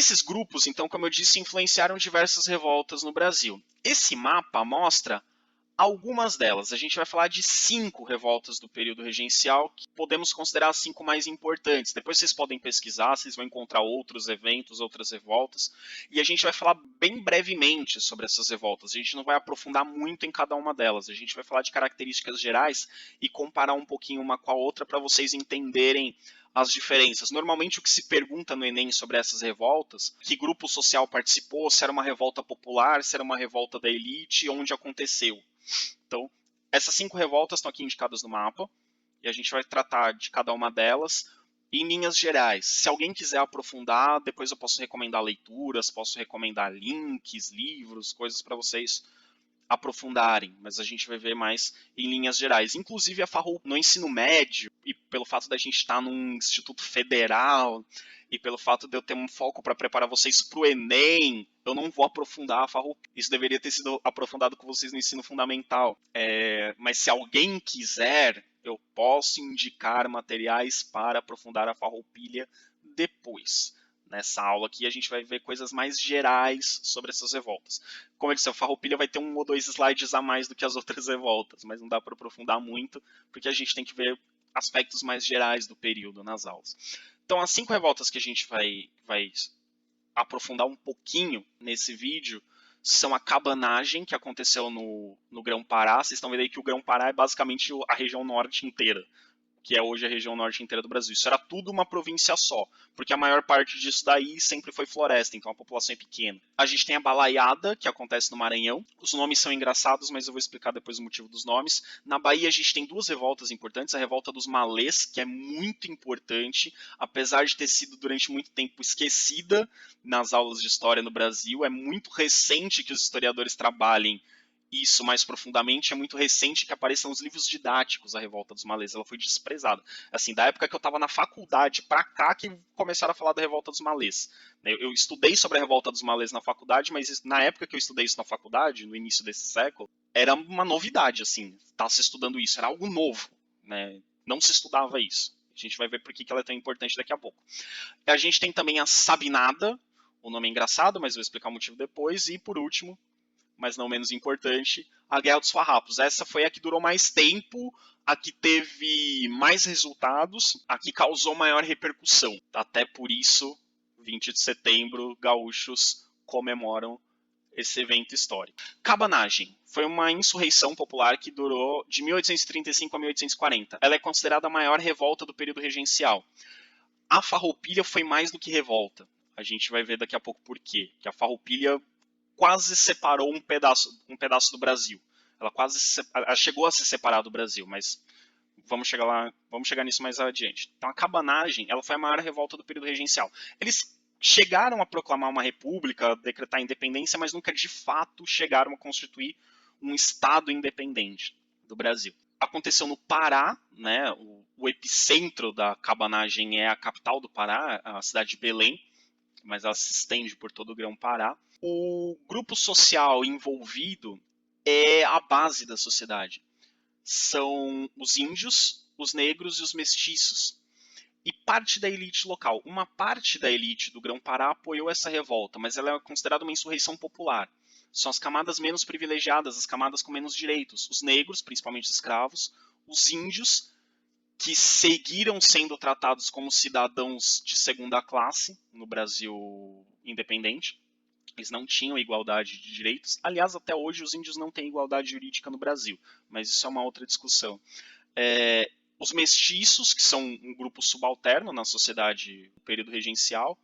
Esses grupos, então, como eu disse, influenciaram diversas revoltas no Brasil. Esse mapa mostra algumas delas. A gente vai falar de 5 revoltas do período regencial que podemos considerar as 5 mais importantes. Depois vocês podem pesquisar, vocês vão encontrar outros eventos, outras revoltas. E a gente vai falar bem brevemente sobre essas revoltas. A gente não vai aprofundar muito em cada uma delas. A gente vai falar de características gerais e comparar um pouquinho uma com a outra para vocês entenderem as diferenças. Normalmente o que se pergunta no Enem sobre essas revoltas, que grupo social participou, se era uma revolta popular, se era uma revolta da elite, onde aconteceu. Então, essas 5 revoltas estão aqui indicadas no mapa, e a gente vai tratar de cada uma delas em linhas gerais. Se alguém quiser aprofundar, depois eu posso recomendar leituras, posso recomendar links, livros, coisas para vocês aprofundarem, mas a gente vai ver mais em linhas gerais. Inclusive a Farroupilha no ensino médio, e pelo fato da gente estar num instituto federal, e pelo fato de eu ter um foco para preparar vocês para o Enem, eu não vou aprofundar a Farroupilha. Isso deveria ter sido aprofundado com vocês no ensino fundamental. Mas se alguém quiser, eu posso indicar materiais para aprofundar a Farroupilha depois. Nessa aula aqui a gente vai ver coisas mais gerais sobre essas revoltas. Como eu disse, a Farroupilha vai ter 1 ou 2 slides a mais do que as outras revoltas, mas não dá para aprofundar muito, porque a gente tem que ver aspectos mais gerais do período nas aulas. Então, as 5 revoltas que a gente vai aprofundar um pouquinho nesse vídeo são a cabanagem, que aconteceu no Grão-Pará. Vocês estão vendo aí que o Grão-Pará é basicamente a região norte inteira, que é hoje a região norte inteira do Brasil. Isso era tudo uma província só, porque a maior parte disso daí sempre foi floresta, então a população é pequena. A gente tem a balaiada, que acontece no Maranhão. Os nomes são engraçados, mas eu vou explicar depois o motivo dos nomes. Na Bahia a gente tem 2 revoltas importantes, a revolta dos malês, que é muito importante, apesar de ter sido durante muito tempo esquecida nas aulas de história no Brasil. É muito recente que os historiadores trabalhem isso mais profundamente, é muito recente que apareçam os livros didáticos a Revolta dos Malês. Ela foi desprezada. Assim, da época que eu estava na faculdade pra cá que começaram a falar da Revolta dos Malês. Eu estudei sobre a Revolta dos Malês na faculdade, mas na época que eu estudei isso na faculdade, no início desse século, era uma novidade, assim, estar se estudando isso, era algo novo, né? Não se estudava isso. A gente vai ver por que ela é tão importante daqui a pouco. A gente tem também a Sabinada, o nome é engraçado, mas vou explicar o motivo depois. E por último, mas não menos importante, a Guerra dos Farrapos. Essa foi a que durou mais tempo, a que teve mais resultados, a que causou maior repercussão. Até por isso, 20 de setembro, gaúchos comemoram esse evento histórico. Cabanagem foi uma insurreição popular que durou de 1835 a 1840. Ela é considerada a maior revolta do período regencial. A Farroupilha foi mais do que revolta. A gente vai ver daqui a pouco por quê. Que a Farroupilha quase separou um pedaço do Brasil. Ela chegou a se separar do Brasil, mas vamos chegar nisso mais adiante. Então a cabanagem, ela foi a maior revolta do período regencial. Eles chegaram a proclamar uma república, decretar independência, mas nunca de fato chegaram a constituir um estado independente do Brasil. Aconteceu no Pará, né? O epicentro da cabanagem é a capital do Pará, a cidade de Belém, mas ela se estende por todo o Grão-Pará. O grupo social envolvido é a base da sociedade. São os índios, os negros e os mestiços. E parte da elite local. Uma parte da elite do Grão-Pará apoiou essa revolta, mas ela é considerada uma insurreição popular. São as camadas menos privilegiadas, as camadas com menos direitos. Os negros, principalmente os escravos, os índios, que seguiram sendo tratados como cidadãos de segunda classe no Brasil independente. Eles não tinham igualdade de direitos. Aliás, até hoje os índios não têm igualdade jurídica no Brasil, mas isso é uma outra discussão. Os mestiços, que são um grupo subalterno na sociedade do período regencial,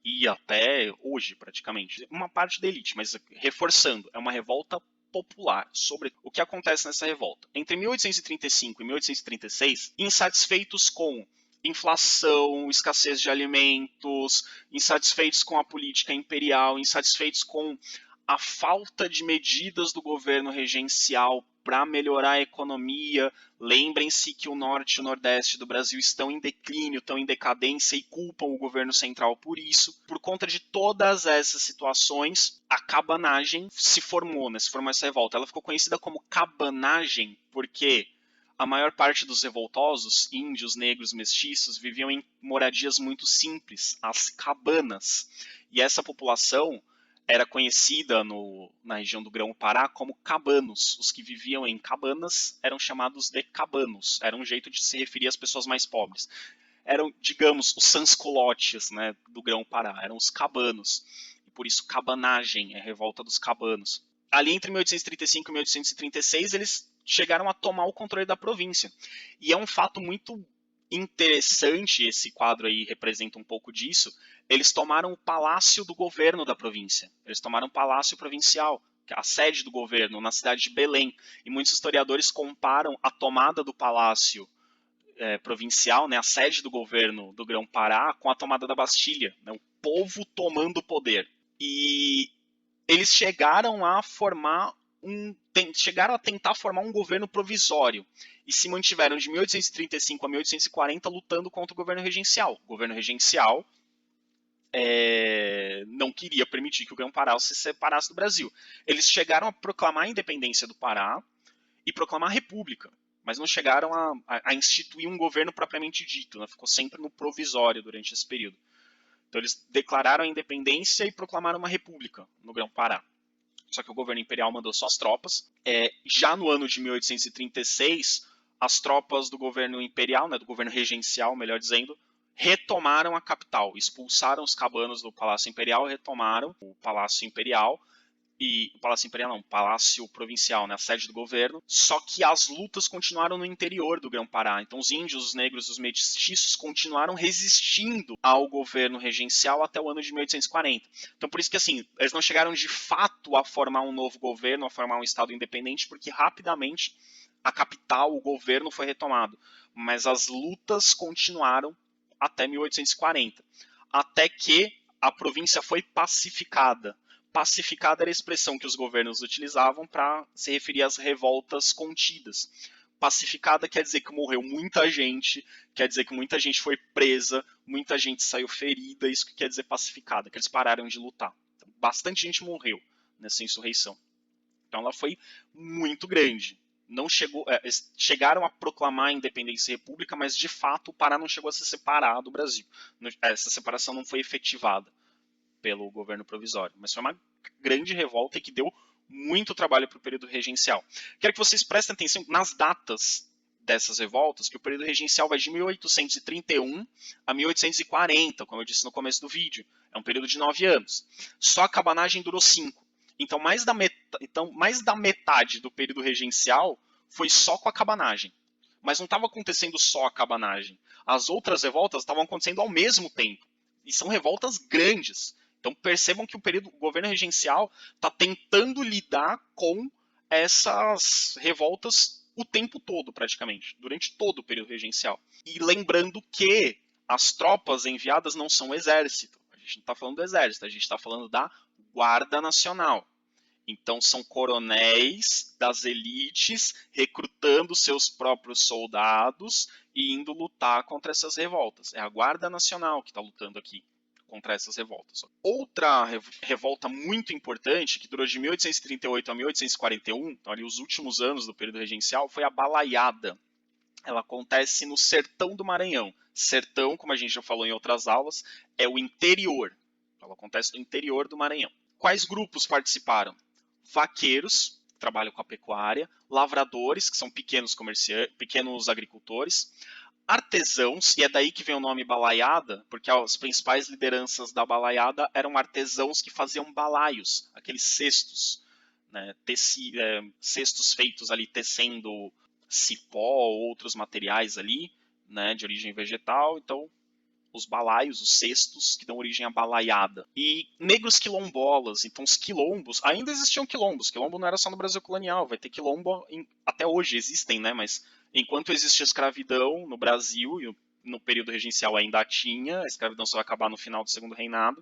e até hoje, praticamente. Uma parte da elite, mas reforçando, é uma revolta popular sobre o que acontece nessa revolta. Entre 1835 e 1836, insatisfeitos com inflação, escassez de alimentos, insatisfeitos com a política imperial, insatisfeitos com a falta de medidas do governo regencial para melhorar a economia. Lembrem-se que o norte e o nordeste do Brasil estão em declínio, estão em decadência e culpam o governo central por isso. Por conta de todas essas situações, a cabanagem se formou essa revolta. Ela ficou conhecida como cabanagem porque a maior parte dos revoltosos, índios, negros, mestiços, viviam em moradias muito simples, as cabanas. E essa população era conhecida na região do Grão-Pará como cabanos. Os que viviam em cabanas eram chamados de cabanos. Era um jeito de se referir às pessoas mais pobres. Eram, digamos, os sans-culottes, né, do Grão-Pará. Eram os cabanos. E por isso cabanagem, é revolta dos cabanos. Ali entre 1835 e 1836, eles chegaram a tomar o controle da província. E é um fato muito interessante, esse quadro aí representa um pouco disso. Eles tomaram o palácio do governo da província. Eles tomaram o palácio provincial, a sede do governo, na cidade de Belém. E muitos historiadores comparam a tomada do palácio provincial, né, a sede do governo do Grão-Pará, com a tomada da Bastilha, né, o povo tomando o poder. E eles chegaram a tentar formar um governo provisório e se mantiveram de 1835 a 1840 lutando contra o governo regencial. O governo regencial não queria permitir que o Grão-Pará se separasse do Brasil. Eles chegaram a proclamar a independência do Pará e proclamar a república, mas não chegaram a instituir um governo propriamente dito, né? Ficou sempre no provisório durante esse período. Então eles declararam a independência e proclamaram uma república no Grão-Pará. Só que o governo imperial mandou suas tropas. Já no ano de 1836, as tropas do governo imperial, né, do governo regencial, melhor dizendo, retomaram a capital, expulsaram os cabanos do Palácio Imperial, retomaram o Palácio Imperial, e o Palácio Imperial não, o Palácio Provincial, né, a sede do governo, só que as lutas continuaram no interior do Grão-Pará. Então os índios, os negros, os mestiços continuaram resistindo ao governo regencial até o ano de 1840. Então por isso que assim, eles não chegaram de fato a formar um novo governo, a formar um estado independente, porque rapidamente a capital, o governo foi retomado. Mas as lutas continuaram até 1840, até que a província foi pacificada. Pacificada era a expressão que os governos utilizavam para se referir às revoltas contidas. Pacificada quer dizer que morreu muita gente, quer dizer que muita gente foi presa, muita gente saiu ferida, isso que quer dizer pacificada, que eles pararam de lutar. Então, bastante gente morreu nessa insurreição. Então ela foi muito grande. Não chegaram a proclamar a independência e república, mas de fato o Pará não chegou a se separar do Brasil. Essa separação não foi efetivada pelo governo provisório, mas foi uma grande revolta e que deu muito trabalho para o período regencial. Quero que vocês prestem atenção nas datas dessas revoltas, que o período regencial vai de 1831 a 1840, como eu disse no começo do vídeo. É um período de 9 anos. Só a cabanagem durou 5. Então mais da metade do período regencial foi só com a cabanagem. Mas não estava acontecendo só a cabanagem. As outras revoltas estavam acontecendo ao mesmo tempo. E são revoltas grandes. Então percebam que o governo regencial está tentando lidar com essas revoltas o tempo todo, praticamente, durante todo o período regencial. E lembrando que as tropas enviadas não são o exército. A gente não está falando do exército, a gente está falando da Guarda Nacional. Então são coronéis das elites recrutando seus próprios soldados e indo lutar contra essas revoltas. É a Guarda Nacional que está lutando aqui contra essas revoltas. Outra revolta muito importante, que durou de 1838 a 1841, então ali os últimos anos do período regencial, foi a Balaiada. Ela acontece no sertão do Maranhão. Sertão, como a gente já falou em outras aulas, é o interior. Ela acontece no interior do Maranhão. Quais grupos participaram? Vaqueiros, que trabalham com a pecuária, lavradores, que são pequenos agricultores, artesãos, e é daí que vem o nome balaiada, porque as principais lideranças da balaiada eram artesãos que faziam balaios, aqueles cestos, né, cestos feitos ali tecendo cipó ou outros materiais ali, né, de origem vegetal. Então os balaios, os cestos, que dão origem à balaiada. E negros quilombolas, então os quilombos, ainda existiam quilombos, quilombo não era só no Brasil colonial, vai ter quilombo, até hoje existem, né, mas enquanto existe a escravidão no Brasil, e no período regencial ainda tinha, a escravidão só vai acabar no final do Segundo Reinado,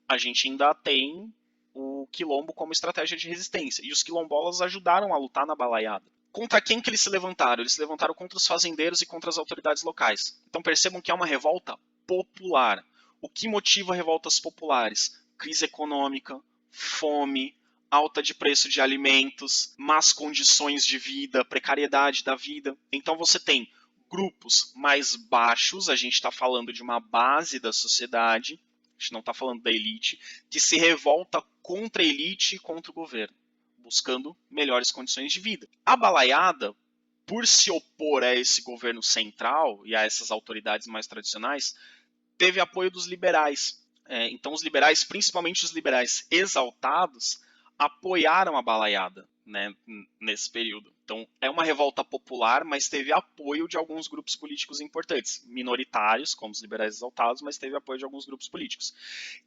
a gente ainda tem o quilombo como estratégia de resistência, e os quilombolas ajudaram a lutar na balaiada. Contra quem que eles se levantaram? Eles se levantaram contra os fazendeiros e contra as autoridades locais. Então percebam que é uma revolta popular. O que motiva revoltas populares? Crise econômica, fome, alta de preço de alimentos, más condições de vida, precariedade da vida. Então você tem grupos mais baixos, a gente está falando de uma base da sociedade, a gente não está falando da elite, que se revolta contra a elite e contra o governo, buscando melhores condições de vida. A balaiada, por se opor a esse governo central e a essas autoridades mais tradicionais, teve apoio dos liberais. Então os liberais, principalmente os liberais exaltados, apoiaram a balaiada, né, nesse período. Então é uma revolta popular, mas teve apoio de alguns grupos políticos importantes, minoritários, como os liberais exaltados, mas teve apoio de alguns grupos políticos.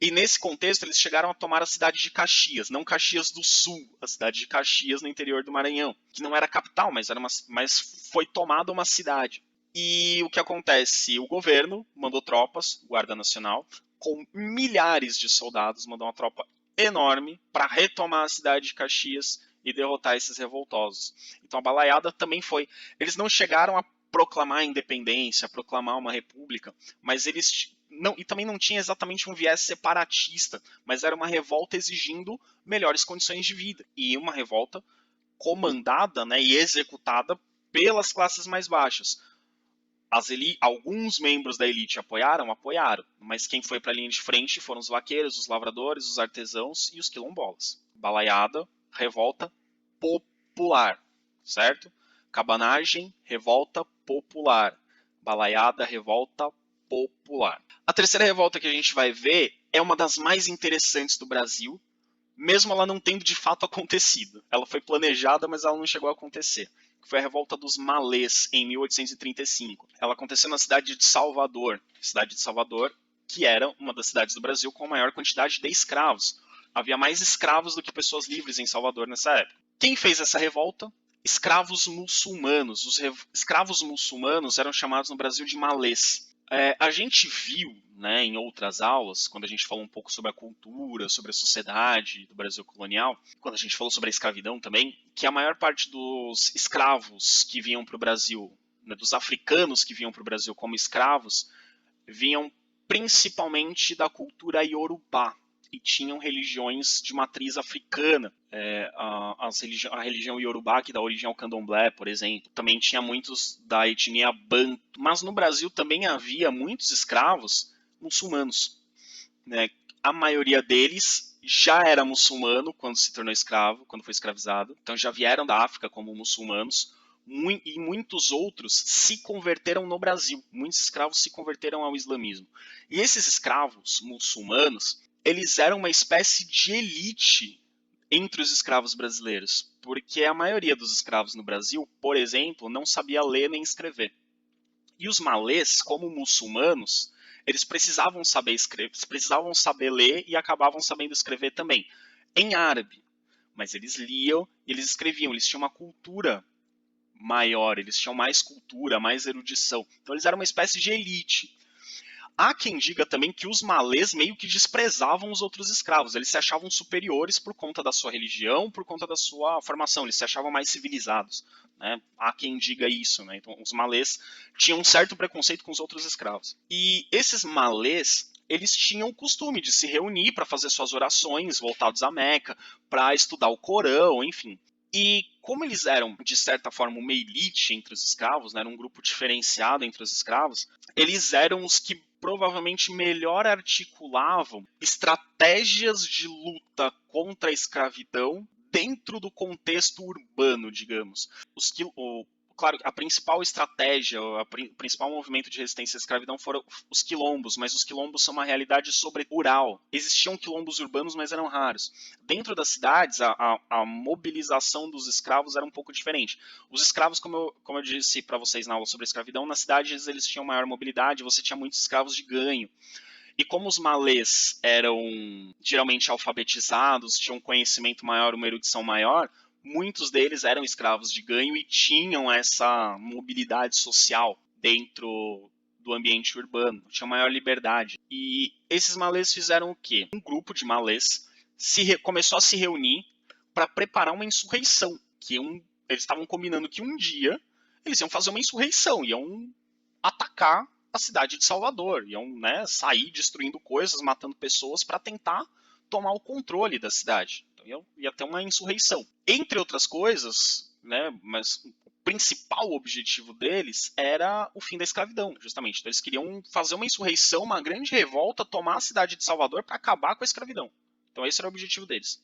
E nesse contexto eles chegaram a tomar a cidade de Caxias, não Caxias do Sul, a cidade de Caxias no interior do Maranhão, que não era a capital, mas foi tomada uma cidade. E o que acontece? O governo mandou tropas, Guarda Nacional, com milhares de soldados, mandou uma tropa enorme para retomar a cidade de Caxias e derrotar esses revoltosos. Então a balaiada também foi. Eles não chegaram a proclamar a independência, a proclamar uma república, mas eles não, e também não tinha exatamente um viés separatista, mas era uma revolta exigindo melhores condições de vida e uma revolta comandada, né, e executada pelas classes mais baixas. Alguns membros da elite apoiaram, mas quem foi para a linha de frente foram os vaqueiros, os lavradores, os artesãos e os quilombolas. Balaiada, revolta popular, certo? Cabanagem, revolta popular. Balaiada, revolta popular. A terceira revolta que a gente vai ver é uma das mais interessantes do Brasil, mesmo ela não tendo de fato acontecido. Ela foi planejada, mas ela não chegou a acontecer. Foi a revolta dos malês, em 1835. Ela aconteceu na cidade de Salvador. Cidade de Salvador, que era uma das cidades do Brasil com a maior quantidade de escravos. Havia mais escravos do que pessoas livres em Salvador nessa época. Quem fez essa revolta? Escravos muçulmanos. Os escravos muçulmanos eram chamados no Brasil de malês. A gente viu, né, em outras aulas, quando a gente falou um pouco sobre a cultura, sobre a sociedade do Brasil colonial, quando a gente falou sobre a escravidão também, que a maior parte dos escravos que vinham para o Brasil, né, dos africanos que vinham para o Brasil como escravos, vinham principalmente da cultura iorubá e tinham religiões de matriz africana. A religião iorubá, que dá origem ao candomblé, por exemplo. Também tinha muitos da etnia banto. Mas no Brasil também havia muitos escravos muçulmanos, né? A maioria deles já era muçulmano quando se tornou escravo, quando foi escravizado. Então já vieram da África como muçulmanos. E muitos outros se converteram no Brasil. Muitos escravos se converteram ao islamismo. E esses escravos muçulmanos, eles eram uma espécie de elite entre os escravos brasileiros, porque a maioria dos escravos no Brasil, por exemplo, não sabia ler nem escrever. E os malês, como muçulmanos, eles precisavam saber escrever, precisavam saber ler e acabavam sabendo escrever também, em árabe. Mas eles liam e eles escreviam, eles tinham uma cultura maior, eles tinham mais cultura, mais erudição. Então eles eram uma espécie de elite. Há quem diga também que os malês meio que desprezavam os outros escravos, eles se achavam superiores por conta da sua religião, por conta da sua formação, eles se achavam mais civilizados. Né? Há quem diga isso, né? Então os malês tinham um certo preconceito com os outros escravos. E esses malês, eles tinham o costume de se reunir para fazer suas orações voltados à Meca, para estudar o Corão, enfim. E como eles eram, de certa forma, uma elite entre os escravos, né, era um grupo diferenciado entre os escravos, eles eram os que provavelmente melhor articulavam estratégias de luta contra a escravidão dentro do contexto urbano, digamos. Claro, a principal estratégia, o principal movimento de resistência à escravidão foram os quilombos, mas os quilombos são uma realidade rural. Existiam quilombos urbanos, mas eram raros. Dentro das cidades, a mobilização dos escravos era um pouco diferente. Os escravos, como eu disse para vocês na aula sobre a escravidão, nas cidades eles tinham maior mobilidade, você tinha muitos escravos de ganho. E como os malês eram geralmente alfabetizados, tinham um conhecimento maior, uma erudição maior, muitos deles eram escravos de ganho e tinham essa mobilidade social dentro do ambiente urbano, tinham maior liberdade. E esses malês fizeram o quê? Um grupo de malês começou a se reunir para preparar uma insurreição, eles estavam combinando que um dia eles iam fazer uma insurreição, iam atacar a cidade de Salvador, iam, né, sair destruindo coisas, matando pessoas para tentar tomar o controle da cidade. Então ia ter uma insurreição. Entre outras coisas, né, mas principal objetivo deles era o fim da escravidão, justamente. Então, eles queriam fazer uma insurreição, uma grande revolta, tomar a cidade de Salvador para acabar com a escravidão. Então, esse era o objetivo deles.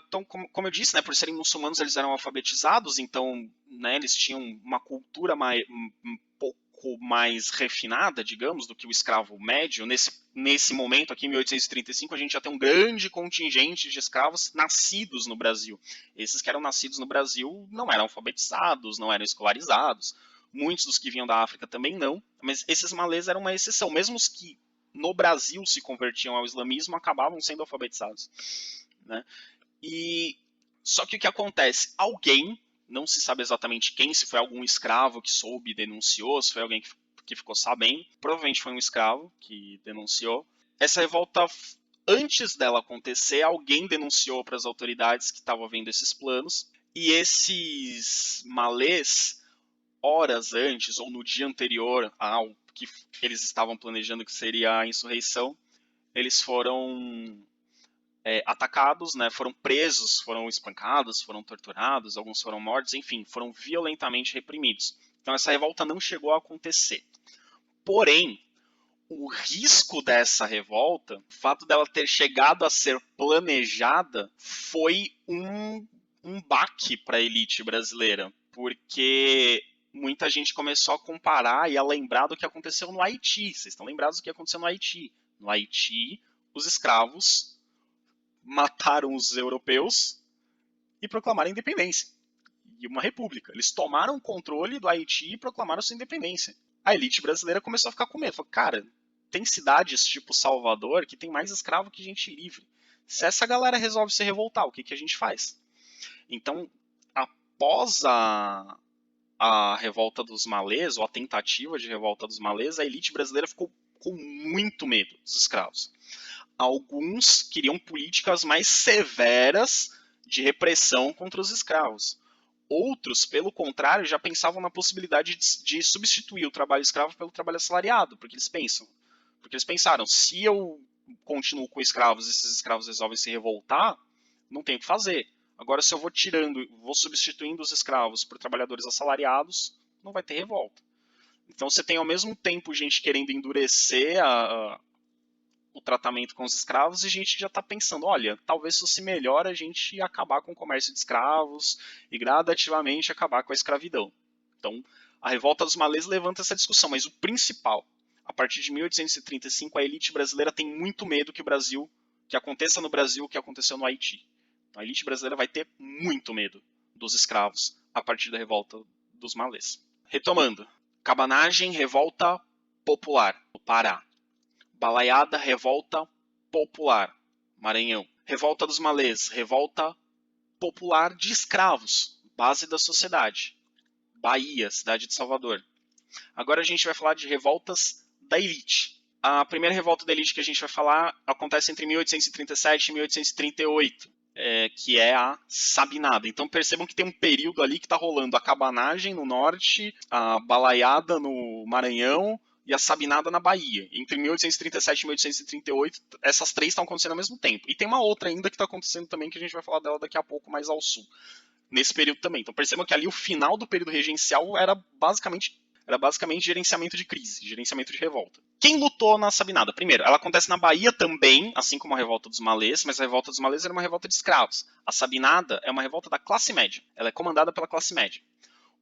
Então, como eu disse, né, por serem muçulmanos, eles eram alfabetizados, então, né, eles tinham uma cultura um pouco mais refinada, digamos, do que o escravo médio. Nesse momento, aqui em 1835, a gente já tem um grande contingente de escravos nascidos no Brasil. Esses que eram nascidos no Brasil não eram alfabetizados, não eram escolarizados. Muitos dos que vinham da África também não, mas esses malês eram uma exceção. Mesmo os que no Brasil se convertiam ao islamismo acabavam sendo alfabetizados. Né? E só que o que acontece? Alguém, não se sabe exatamente quem, se foi algum escravo que soube e denunciou, se foi alguém que ficou sabendo, provavelmente foi um escravo que denunciou. Essa revolta, antes dela acontecer, alguém denunciou para as autoridades que estavam vendo esses planos, e esses malês, horas antes ou no dia anterior ao que eles estavam planejando que seria a insurreição, eles foram atacados, né, foram presos, foram espancados, foram torturados, alguns foram mortos, enfim, foram violentamente reprimidos. Então essa revolta não chegou a acontecer. Porém, o risco dessa revolta, o fato dela ter chegado a ser planejada, foi um baque para a elite brasileira, porque muita gente começou a comparar e a lembrar do que aconteceu no Haiti. Vocês estão lembrados do que aconteceu no Haiti? No Haiti, os escravos mataram os europeus e proclamaram a independência. E uma república. Eles tomaram o controle do Haiti e proclamaram sua independência. A elite brasileira começou a ficar com medo. Falou, cara, tem cidades tipo Salvador que tem mais escravo que gente livre. Se essa galera resolve se revoltar, o que a gente faz? Então, após a revolta dos malês, ou a tentativa de revolta dos malês, a elite brasileira ficou com muito medo dos escravos. Alguns queriam políticas mais severas de repressão contra os escravos. Outros, pelo contrário, já pensavam na possibilidade de substituir o trabalho escravo pelo trabalho assalariado, porque eles pensaram, se eu continuo com escravos e esses escravos resolvem se revoltar, não tem o que fazer. Agora, se eu vou substituindo os escravos por trabalhadores assalariados, não vai ter revolta. Então você tem ao mesmo tempo gente querendo endurecer o tratamento com os escravos e a gente já está pensando, olha, talvez fosse melhor a gente acabar com o comércio de escravos e gradativamente acabar com a escravidão. Então, a revolta dos malês levanta essa discussão, mas o principal, a partir de 1835, a elite brasileira tem muito medo que aconteça no Brasil o que aconteceu no Haiti. A elite brasileira vai ter muito medo dos escravos a partir da revolta dos malês. Retomando, cabanagem, revolta popular, no Pará. Balaiada, revolta popular, Maranhão. Revolta dos malês, revolta popular de escravos, base da sociedade, Bahia, cidade de Salvador. Agora a gente vai falar de revoltas da elite. A primeira revolta da elite que a gente vai falar acontece entre 1837 e 1838, que é a Sabinada. Então percebam que tem um período ali que está rolando a cabanagem no norte, a balaiada no Maranhão, e a Sabinada na Bahia. Entre 1837 e 1838, essas três estão acontecendo ao mesmo tempo. E tem uma outra ainda que está acontecendo também, que a gente vai falar dela daqui a pouco, mais ao sul. Nesse período também. Então percebam que ali o final do período regencial era basicamente gerenciamento de crise, gerenciamento de revolta. Quem lutou na Sabinada? Primeiro, ela acontece na Bahia também, assim como a revolta dos malês, mas a revolta dos malês era uma revolta de escravos. A Sabinada é uma revolta da classe média. Ela é comandada pela classe média.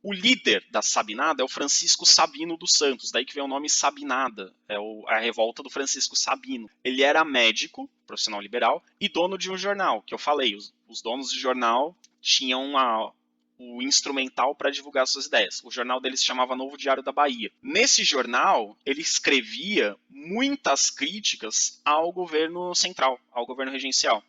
O líder da Sabinada é o Francisco Sabino dos Santos, daí que vem o nome Sabinada, a revolta do Francisco Sabino. Ele era médico, profissional liberal, e dono de um jornal, que eu falei, os donos de jornal tinham o instrumental para divulgar suas ideias. O jornal dele se chamava Novo Diário da Bahia. Nesse jornal, ele escrevia muitas críticas ao governo central, ao governo regencial.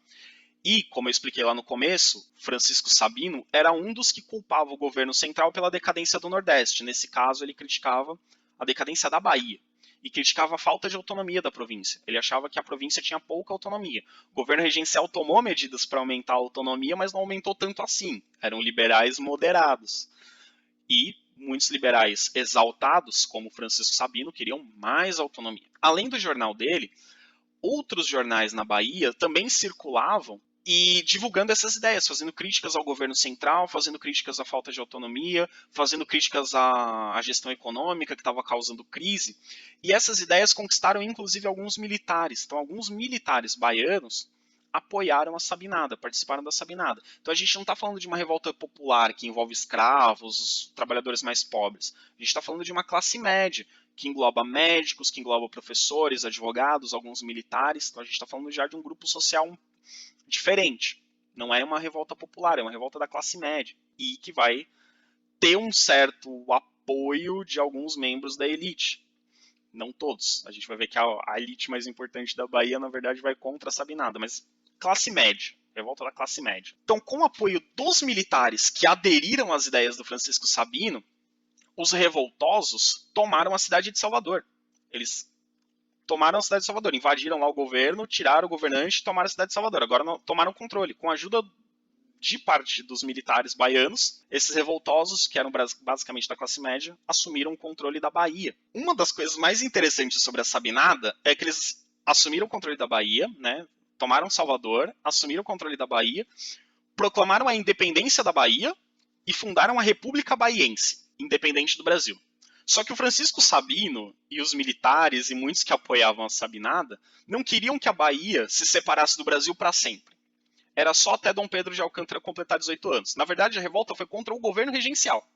E, como eu expliquei lá no começo, Francisco Sabino era um dos que culpava o governo central pela decadência do Nordeste. Nesse caso, ele criticava a decadência da Bahia e criticava a falta de autonomia da província. Ele achava que a província tinha pouca autonomia. O governo regencial tomou medidas para aumentar a autonomia, mas não aumentou tanto assim. Eram liberais moderados. E muitos liberais exaltados, como Francisco Sabino, queriam mais autonomia. Além do jornal dele, outros jornais na Bahia também circulavam e divulgando essas ideias, fazendo críticas ao governo central, fazendo críticas à falta de autonomia, fazendo críticas à gestão econômica que estava causando crise. E essas ideias conquistaram inclusive alguns militares. Então, alguns militares baianos apoiaram a Sabinada, participaram da Sabinada. Então a gente não está falando de uma revolta popular que envolve escravos, os trabalhadores mais pobres. A gente está falando de uma classe média, que engloba médicos, que engloba professores, advogados, alguns militares. Então a gente está falando já de um grupo social diferente. Não é uma revolta popular, é uma revolta da classe média. E que vai ter um certo apoio de alguns membros da elite. Não todos. A gente vai ver que a elite mais importante da Bahia, na verdade, vai contra a Sabinada, mas classe média. Revolta da classe média. Então, com o apoio dos militares que aderiram às ideias do Francisco Sabino, os revoltosos tomaram a cidade de Salvador. Eles tomaram a cidade de Salvador, invadiram lá o governo, tiraram o governante e tomaram a cidade de Salvador. Agora tomaram o controle. Com a ajuda de parte dos militares baianos, esses revoltosos, que eram basicamente da classe média, assumiram o controle da Bahia. Uma das coisas mais interessantes sobre a Sabinada é que eles assumiram o controle da Bahia, né? Tomaram Salvador, assumiram o controle da Bahia, proclamaram a independência da Bahia e fundaram a República Baiense, independente do Brasil. Só que o Francisco Sabino e os militares e muitos que apoiavam a Sabinada não queriam que a Bahia se separasse do Brasil para sempre. Era só até Dom Pedro de Alcântara completar 18 anos. Na verdade, a revolta foi contra o governo regencial.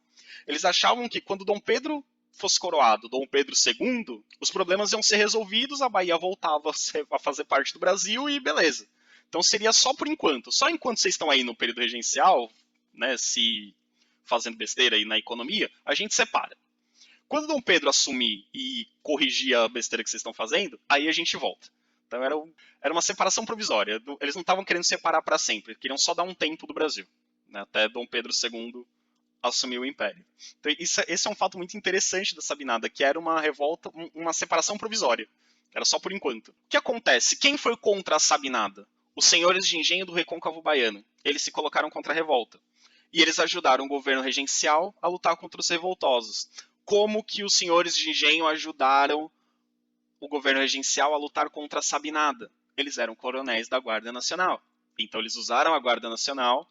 Eles achavam que quando Dom Pedro fosse coroado, Dom Pedro II, os problemas iam ser resolvidos, a Bahia voltava a fazer parte do Brasil e beleza. Então seria só por enquanto. Só enquanto vocês estão aí no período regencial, né, se fazendo besteira aí na economia, a gente separa. Quando Dom Pedro assumir e corrigir a besteira que vocês estão fazendo, aí a gente volta. Então era uma separação provisória. Eles não estavam querendo separar para sempre, queriam só dar um tempo do Brasil, né, até Dom Pedro II assumir o império. Então esse é um fato muito interessante da Sabinada, que era uma revolta, uma separação provisória. Era só por enquanto. O que acontece? Quem foi contra a Sabinada? Os senhores de engenho do Recôncavo Baiano. Eles se colocaram contra a revolta. E eles ajudaram o governo regencial a lutar contra os revoltosos. Como que os senhores de engenho ajudaram o governo regencial a lutar contra a Sabinada? Eles eram coronéis da Guarda Nacional. Então eles usaram a Guarda Nacional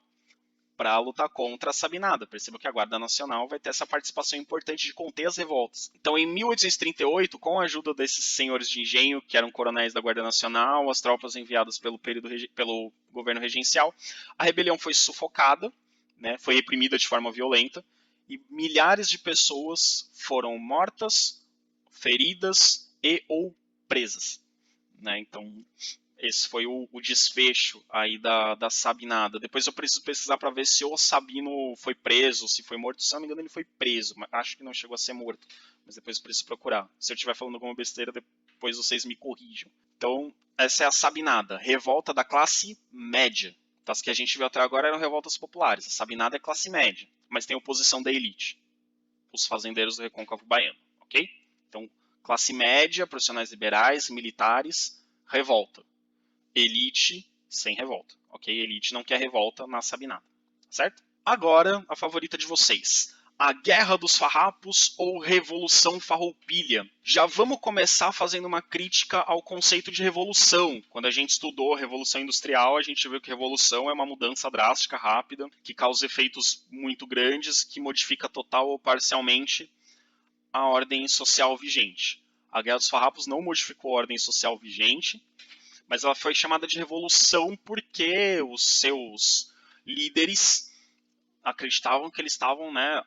para lutar contra a Sabinada. Perceba que a Guarda Nacional vai ter essa participação importante de conter as revoltas. Então, em 1838, com a ajuda desses senhores de engenho, que eram coronéis da Guarda Nacional, as tropas enviadas pelo governo regencial, a rebelião foi sufocada, né, foi reprimida de forma violenta, e milhares de pessoas foram mortas, feridas e ou presas. Né? Então, esse foi o desfecho aí da Sabinada. Depois eu preciso pesquisar para ver se o Sabino foi preso, se foi morto. Se não me engano, ele foi preso. Mas acho que não chegou a ser morto. Mas depois eu preciso procurar. Se eu estiver falando alguma besteira, depois vocês me corrijam. Então, essa é a Sabinada. Revolta da classe média. As que a gente viu até agora eram revoltas populares. A Sabinada é classe média, mas tem oposição da elite. Os fazendeiros do Recôncavo Baiano. Ok? Então, classe média, profissionais liberais, militares, revolta. Elite sem revolta, ok? Elite não quer revolta na Sabinada, certo? Agora, a favorita de vocês. A Guerra dos Farrapos ou Revolução Farroupilha? Já vamos começar fazendo uma crítica ao conceito de revolução. Quando a gente estudou Revolução Industrial, a gente viu que revolução é uma mudança drástica, rápida, que causa efeitos muito grandes, que modifica total ou parcialmente a ordem social vigente. A Guerra dos Farrapos não modificou a ordem social vigente, mas ela foi chamada de revolução porque os seus líderes acreditavam que eles estavam, né,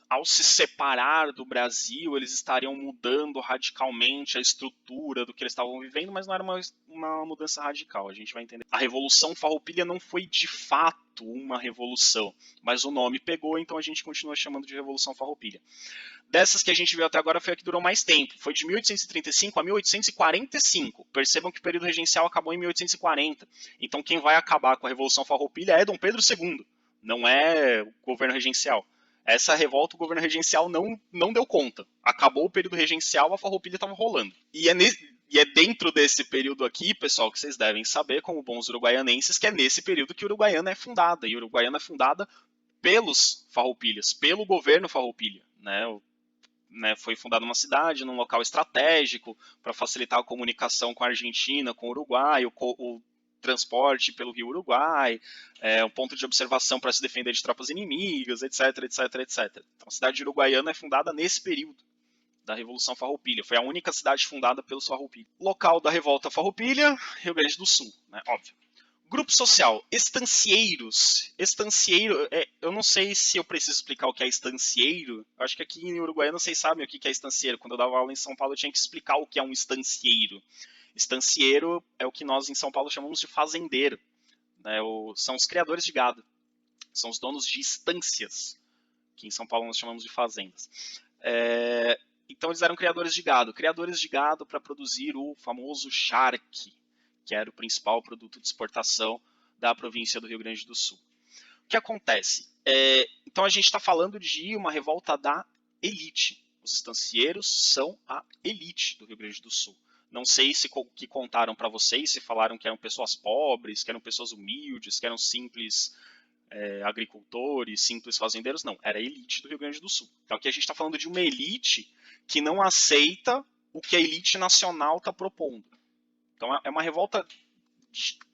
ao se separar do Brasil, eles estariam mudando radicalmente a estrutura do que eles estavam vivendo, mas não era uma mudança radical, a gente vai entender. A Revolução Farroupilha não foi de fato uma revolução, mas o nome pegou, então a gente continua chamando de Revolução Farroupilha. Dessas que a gente viu até agora foi a que durou mais tempo. Foi de 1835 a 1845. Percebam que o período regencial acabou em 1840. Então quem vai acabar com a Revolução Farroupilha é Dom Pedro II. Não é o governo regencial. Essa revolta o governo regencial não deu conta. Acabou o período regencial, a Farroupilha estava rolando. E é dentro desse período aqui, pessoal, que vocês devem saber, como bons uruguaianenses, que é nesse período que Uruguaiana é fundada. E Uruguaiana é fundada pelos farroupilhas, pelo governo Farroupilha. Né, foi fundada uma cidade num local estratégico para facilitar a comunicação com a Argentina, com o Uruguai. transporte pelo Rio Uruguai, um ponto de observação para se defender de tropas inimigas, etc, etc, etc. Então, a cidade de Uruguaiana é fundada nesse período da Revolução Farroupilha. Foi a única cidade fundada pelos Farroupilha. Local da Revolta Farroupilha, Rio Grande do Sul, né? Óbvio. Grupo social, estancieiros. Estancieiro, eu não sei se eu preciso explicar o que é estancieiro. Eu acho que aqui em Uruguaiana vocês sabem o que é estancieiro. Quando eu dava aula em São Paulo, eu tinha que explicar o que é um estancieiro. Estancieiro é o que nós em São Paulo chamamos de fazendeiro, né? São os criadores de gado. São os donos de estâncias, que em São Paulo nós chamamos de fazendas. Então eles eram criadores de gado para produzir o famoso charque, que era o principal produto de exportação da província do Rio Grande do Sul. O que acontece? Então a gente está falando de uma revolta da elite. Os estancieiros são a elite do Rio Grande do Sul. Não sei se que contaram para vocês, se falaram que eram pessoas pobres, que eram pessoas humildes, que eram simples agricultores, simples fazendeiros. Não, era a elite do Rio Grande do Sul. Então aqui a gente está falando de uma elite que não aceita o que a elite nacional está propondo. Então é uma revolta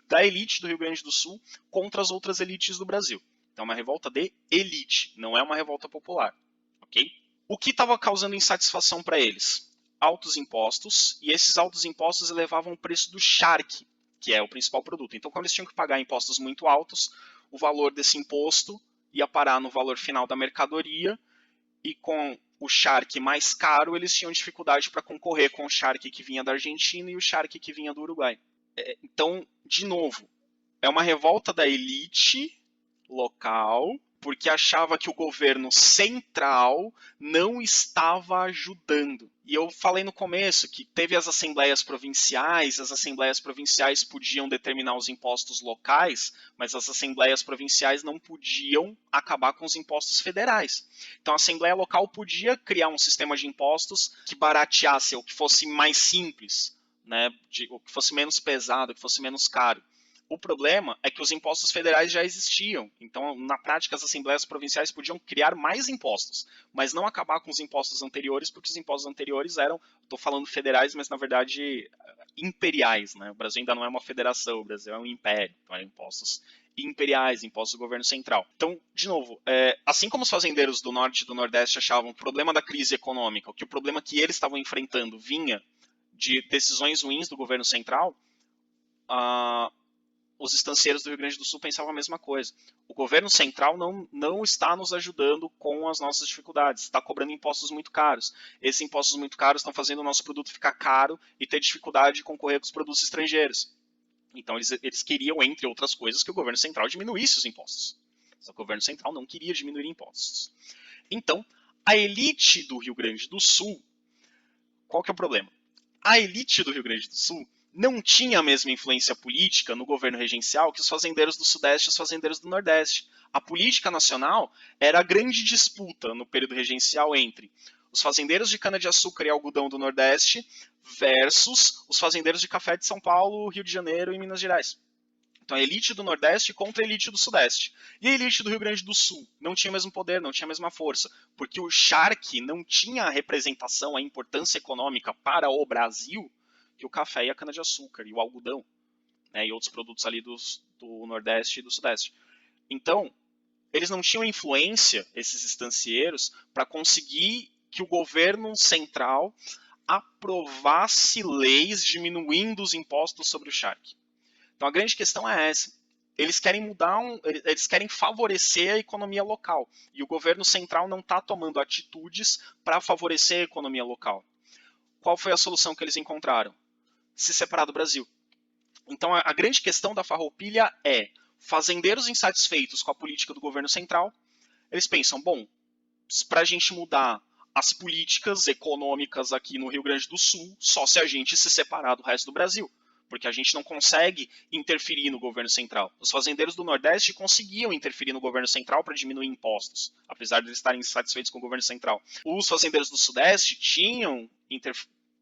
da elite do Rio Grande do Sul contra as outras elites do Brasil. Então é uma revolta de elite, não é uma revolta popular. Ok? O que estava causando insatisfação para eles? Altos impostos, e esses altos impostos elevavam o preço do charque, que é o principal produto. Então, quando eles tinham que pagar impostos muito altos, o valor desse imposto ia parar no valor final da mercadoria, e com o charque mais caro, eles tinham dificuldade para concorrer com o charque que vinha da Argentina e o charque que vinha do Uruguai. Então, de novo, é uma revolta da elite local, porque achava que o governo central não estava ajudando. E eu falei no começo que teve as assembleias provinciais podiam determinar os impostos locais, mas as assembleias provinciais não podiam acabar com os impostos federais. Então a assembleia local podia criar um sistema de impostos que barateasse, ou que fosse mais simples, né, ou que fosse menos pesado, que fosse menos caro. O problema é que os impostos federais já existiam, então na prática as assembleias provinciais podiam criar mais impostos, mas não acabar com os impostos anteriores, porque os impostos anteriores eram, estou falando federais, mas na verdade imperiais, né? O Brasil ainda não é uma federação, o Brasil é um império, então eram impostos imperiais, impostos do governo central. Então, de novo, assim como os fazendeiros do norte e do nordeste achavam que o problema da crise econômica, que o problema que eles estavam enfrentando vinha de decisões ruins do governo central, os estancieiros do Rio Grande do Sul pensavam a mesma coisa. O governo central não está nos ajudando com as nossas dificuldades, está cobrando impostos muito caros. Esses impostos muito caros estão fazendo o nosso produto ficar caro e ter dificuldade de concorrer com os produtos estrangeiros. Então eles queriam, entre outras coisas, que o governo central diminuísse os impostos. Só que o governo central não queria diminuir impostos. Então, a elite do Rio Grande do Sul, qual que é o problema? A elite do Rio Grande do Sul não tinha a mesma influência política no governo regencial que os fazendeiros do Sudeste e os fazendeiros do Nordeste. A política nacional era a grande disputa no período regencial entre os fazendeiros de cana-de-açúcar e algodão do Nordeste versus os fazendeiros de café de São Paulo, Rio de Janeiro e Minas Gerais. Então a elite do Nordeste contra a elite do Sudeste. E a elite do Rio Grande do Sul não tinha o mesmo poder, não tinha a mesma força, porque o charque não tinha a representação, a importância econômica para o Brasil que o café e a cana-de-açúcar, e o algodão, né, e outros produtos ali do Nordeste e do Sudeste. Então, eles não tinham influência, esses estancieiros, para conseguir que o governo central aprovasse leis diminuindo os impostos sobre o charque. Então, a grande questão é essa. Eles querem eles querem favorecer a economia local, e o governo central não está tomando atitudes para favorecer a economia local. Qual foi a solução que eles encontraram? Se separar do Brasil. Então a grande questão da Farroupilha é fazendeiros insatisfeitos com a política do governo central, eles pensam, bom, para a gente mudar as políticas econômicas aqui no Rio Grande do Sul, só se a gente se separar do resto do Brasil, porque a gente não consegue interferir no governo central. Os fazendeiros do Nordeste conseguiam interferir no governo central para diminuir impostos, apesar de eles estarem insatisfeitos com o governo central. Os fazendeiros do Sudeste tinham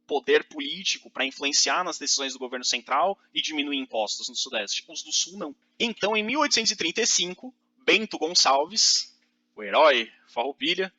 poder político para influenciar nas decisões do governo central e diminuir impostos no Sudeste. Os do Sul não. Então, em 1835, Bento Gonçalves, o herói Farroupilha,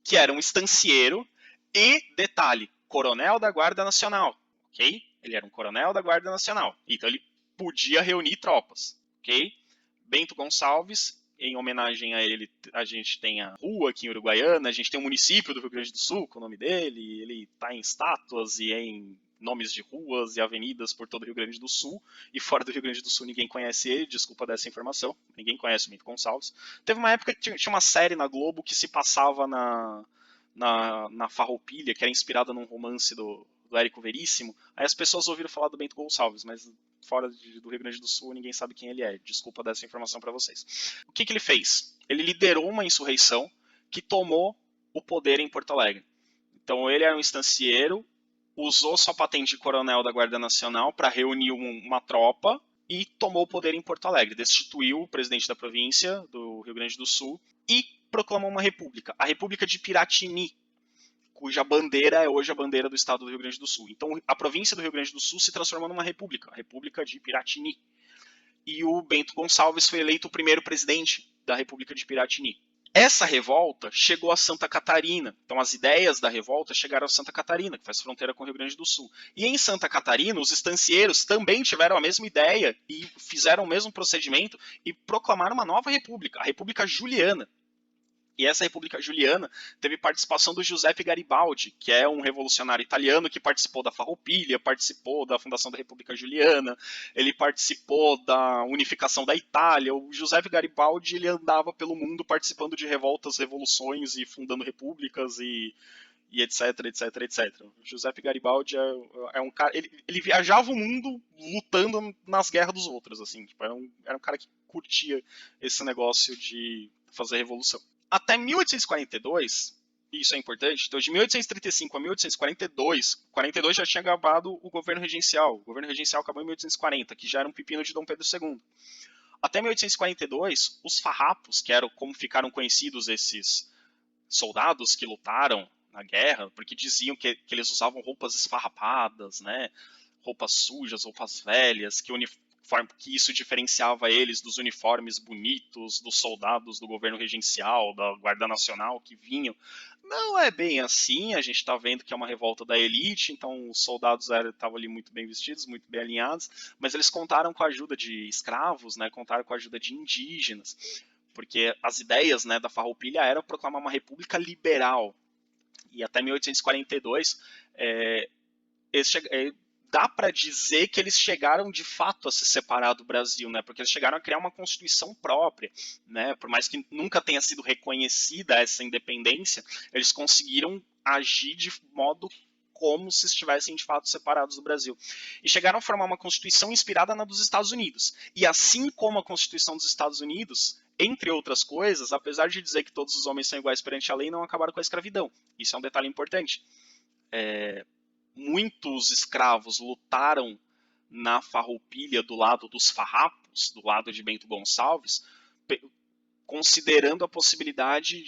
que era um estancieiro e, detalhe, coronel da Guarda Nacional, ok? Ele era um coronel da Guarda Nacional. Então ele podia reunir tropas, ok? Bento Gonçalves, em homenagem a ele, a gente tem a rua aqui em Uruguaiana, a gente tem o município do Rio Grande do Sul com o nome dele, ele está em estátuas e em nomes de ruas e avenidas por todo o Rio Grande do Sul, e fora do Rio Grande do Sul ninguém conhece ele, desculpa dessa informação, ninguém conhece o Bento Gonçalves. Teve uma época que tinha uma série na Globo que se passava na Farroupilha, que era inspirada num romance do Érico Veríssimo, aí as pessoas ouviram falar do Bento Gonçalves, mas fora do Rio Grande do Sul ninguém sabe quem ele é, desculpa dessa informação para vocês. O que ele fez? Ele liderou uma insurreição que tomou o poder em Porto Alegre. Então ele era um estancieiro, usou sua patente de coronel da Guarda Nacional para reunir uma tropa e tomou o poder em Porto Alegre, destituiu o presidente da província do Rio Grande do Sul e proclamou uma república, a República de Piratini, cuja bandeira é hoje a bandeira do estado do Rio Grande do Sul. Então a província do Rio Grande do Sul se transformou numa república, a República de Piratini. E o Bento Gonçalves foi eleito o primeiro presidente da República de Piratini. Essa revolta chegou a Santa Catarina. Então as ideias da revolta chegaram a Santa Catarina, que faz fronteira com o Rio Grande do Sul. E em Santa Catarina, os estancieiros também tiveram a mesma ideia e fizeram o mesmo procedimento e proclamaram uma nova república, a República Juliana. E essa República Juliana teve participação do Giuseppe Garibaldi, que é um revolucionário italiano que participou da Farroupilha, participou da fundação da República Juliana, ele participou da unificação da Itália. O Giuseppe Garibaldi ele andava pelo mundo participando de revoltas, revoluções e fundando repúblicas e etc, etc, etc. O Giuseppe Garibaldi é um cara... Ele viajava o mundo lutando nas guerras dos outros, assim. Tipo, era um cara que curtia esse negócio de fazer revolução. Até 1842, isso é importante, então de 1835 a 1842, 42 já tinha acabado o governo regencial. O governo regencial acabou em 1840, que já era um pepino de Dom Pedro II. Até 1842, os farrapos, que eram como ficaram conhecidos esses soldados que lutaram na guerra, porque diziam que eles usavam roupas esfarrapadas, né? Roupas sujas, roupas velhas, que isso diferenciava eles dos uniformes bonitos dos soldados do governo regencial, da Guarda Nacional que vinham. Não é bem assim, a gente está vendo que é uma revolta da elite, então os soldados estavam ali muito bem vestidos, muito bem alinhados, mas eles contaram com a ajuda de escravos, né, contaram com a ajuda de indígenas, porque as ideias, né, da Farroupilha eram proclamar uma república liberal. E até 1842, dá para dizer que eles chegaram de fato a se separar do Brasil, né? Porque eles chegaram a criar uma constituição própria, né? Por mais que nunca tenha sido reconhecida essa independência, eles conseguiram agir de modo como se estivessem de fato separados do Brasil. E chegaram a formar uma constituição inspirada na dos Estados Unidos. E assim como a Constituição dos Estados Unidos, entre outras coisas, apesar de dizer que todos os homens são iguais perante a lei, não acabaram com a escravidão. Isso é um detalhe importante. Muitos escravos lutaram na Farroupilha do lado dos farrapos, do lado de Bento Gonçalves, considerando a possibilidade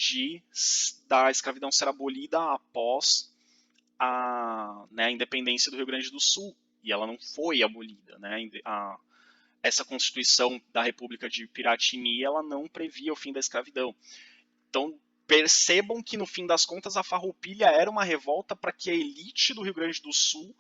da escravidão ser abolida após a independência do Rio Grande do Sul. E ela não foi abolida, né? Essa Constituição da República de Piratini, ela não previa o fim da escravidão. Então, percebam que, no fim das contas, a Farroupilha era uma revolta para que a elite do Rio Grande do Sul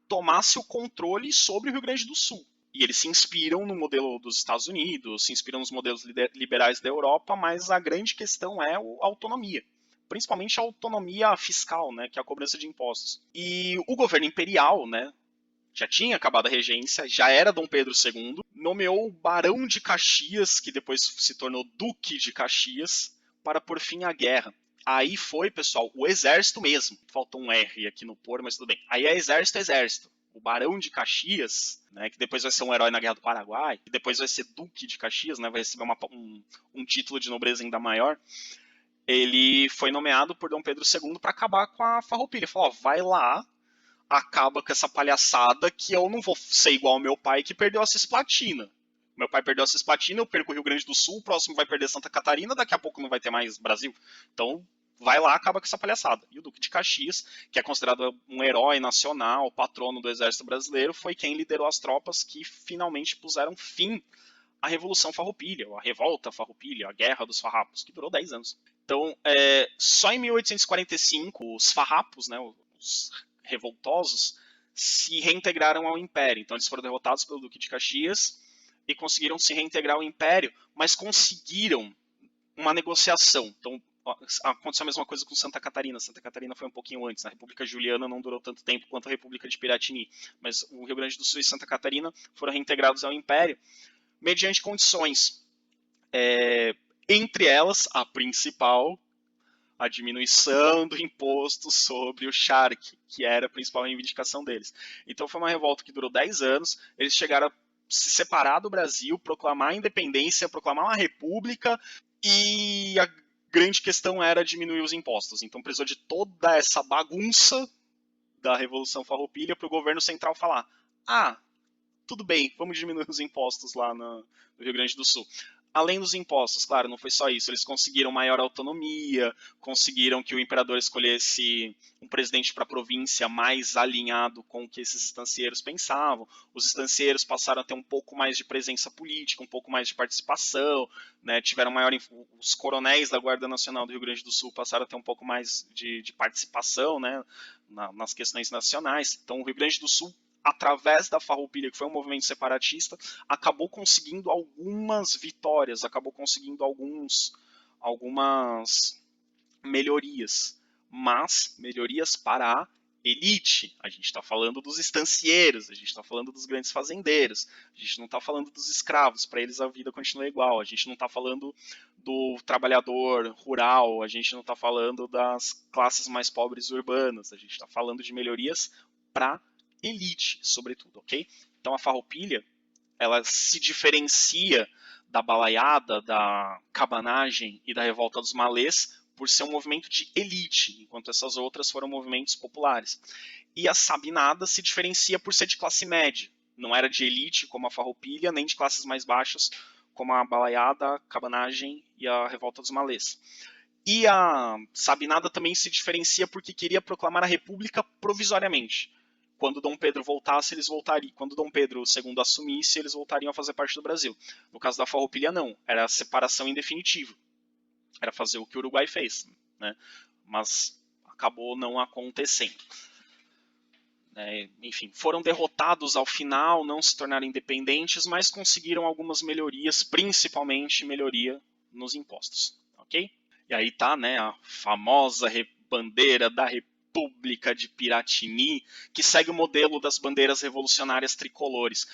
tomasse o controle sobre o Rio Grande do Sul. E eles se inspiram no modelo dos Estados Unidos, se inspiram nos modelos liberais da Europa, mas a grande questão é a autonomia. Principalmente a autonomia fiscal, né, que é a cobrança de impostos. E o governo imperial, né, já tinha acabado a regência, já era Dom Pedro II, nomeou o Barão de Caxias, que depois se tornou Duque de Caxias, para pôr fim à guerra. Aí foi, pessoal, o exército mesmo. Faltou um R aqui no por, mas tudo bem. Aí é exército. O Barão de Caxias, né, que depois vai ser um herói na Guerra do Paraguai, que depois vai ser Duque de Caxias, né, vai receber um título de nobreza ainda maior. Ele foi nomeado por Dom Pedro II para acabar com a Farroupilha. Ele falou, vai lá, acaba com essa palhaçada que eu não vou ser igual ao meu pai que perdeu a Cisplatina. Meu pai perdeu a Cisplatina, eu perco o Rio Grande do Sul, o próximo vai perder Santa Catarina, daqui a pouco não vai ter mais Brasil. Então, vai lá, acaba com essa palhaçada. E o Duque de Caxias, que é considerado um herói nacional, patrono do Exército Brasileiro, foi quem liderou as tropas que finalmente puseram fim à Revolução Farroupilha, a Revolta Farroupilha, a Guerra dos Farrapos, que durou 10 anos. Então, só em 1845, os farrapos, né, os revoltosos, se reintegraram ao Império. Então eles foram derrotados pelo Duque de Caxias e conseguiram se reintegrar ao Império, mas conseguiram uma negociação. Então aconteceu a mesma coisa com Santa Catarina. Santa Catarina foi um pouquinho antes. A República Juliana não durou tanto tempo quanto a República de Piratini, mas o Rio Grande do Sul e Santa Catarina foram reintegrados ao Império mediante condições. Entre elas, a principal, a diminuição do imposto sobre o charque, que era a principal reivindicação deles. Então foi uma revolta que durou 10 anos, eles chegaram a se separar do Brasil, proclamar a independência, proclamar uma república, e a grande questão era diminuir os impostos. Então precisou de toda essa bagunça da Revolução Farroupilha para o governo central falar: tudo bem, vamos diminuir os impostos lá no Rio Grande do Sul. Além dos impostos, claro, não foi só isso, eles conseguiram maior autonomia, conseguiram que o imperador escolhesse um presidente para a província mais alinhado com o que esses estancieiros pensavam. Os estancieiros passaram a ter um pouco mais de presença política, um pouco mais de participação, né, tiveram maior, os coronéis da Guarda Nacional do Rio Grande do Sul passaram a ter um pouco mais de participação, né, nas questões nacionais. Então o Rio Grande do Sul, através da Farroupilha, que foi um movimento separatista, acabou conseguindo algumas vitórias, acabou conseguindo algumas melhorias, mas melhorias para a elite. A gente está falando dos estancieiros, a gente está falando dos grandes fazendeiros, a gente não está falando dos escravos, para eles a vida continua igual, a gente não está falando do trabalhador rural, a gente não está falando das classes mais pobres urbanas, a gente está falando de melhorias para elite, sobretudo, ok? Então a Farroupilha, ela se diferencia da balaiada, da cabanagem e da revolta dos malês por ser um movimento de elite, enquanto essas outras foram movimentos populares. E a Sabinada se diferencia por ser de classe média, não era de elite como a Farroupilha, nem de classes mais baixas como a balaiada, a cabanagem e a revolta dos malês. E a Sabinada também se diferencia porque queria proclamar a república provisoriamente. Quando Dom Pedro voltasse, eles voltariam. Quando Dom Pedro II assumisse, eles voltariam a fazer parte do Brasil. No caso da Farroupilha, não. Era a separação em definitivo. Era fazer o que o Uruguai fez, né? Mas acabou não acontecendo. Enfim, foram derrotados ao final, não se tornaram independentes, mas conseguiram algumas melhorias, principalmente melhoria nos impostos, ok? E aí tá, né, a famosa bandeira da República de Piratini, que segue o modelo das bandeiras revolucionárias tricolores.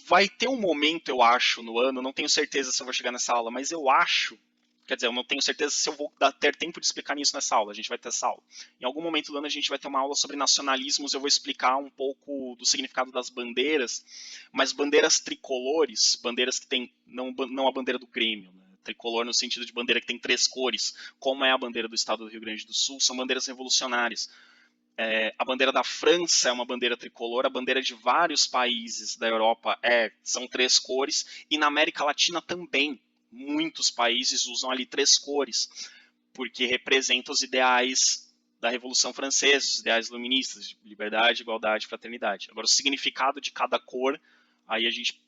Vai ter um momento, eu acho, no ano, não tenho certeza se eu vou chegar nessa aula, mas eu acho, quer dizer, eu não tenho certeza se eu vou ter tempo de explicar isso nessa aula, a gente vai ter essa aula. Em algum momento do ano a gente vai ter uma aula sobre nacionalismos, eu vou explicar um pouco do significado das bandeiras, mas bandeiras tricolores, bandeiras que tem, não a bandeira do Grêmio, né? Tricolor no sentido de bandeira que tem 3 cores, como é a bandeira do estado do Rio Grande do Sul, são bandeiras revolucionárias. A bandeira da França é uma bandeira tricolor, a bandeira de vários países da Europa são 3 cores, e na América Latina também, muitos países usam ali 3 cores, porque representam os ideais da Revolução Francesa, os ideais iluministas, de liberdade, igualdade e fraternidade. Agora, o significado de cada cor, aí a gente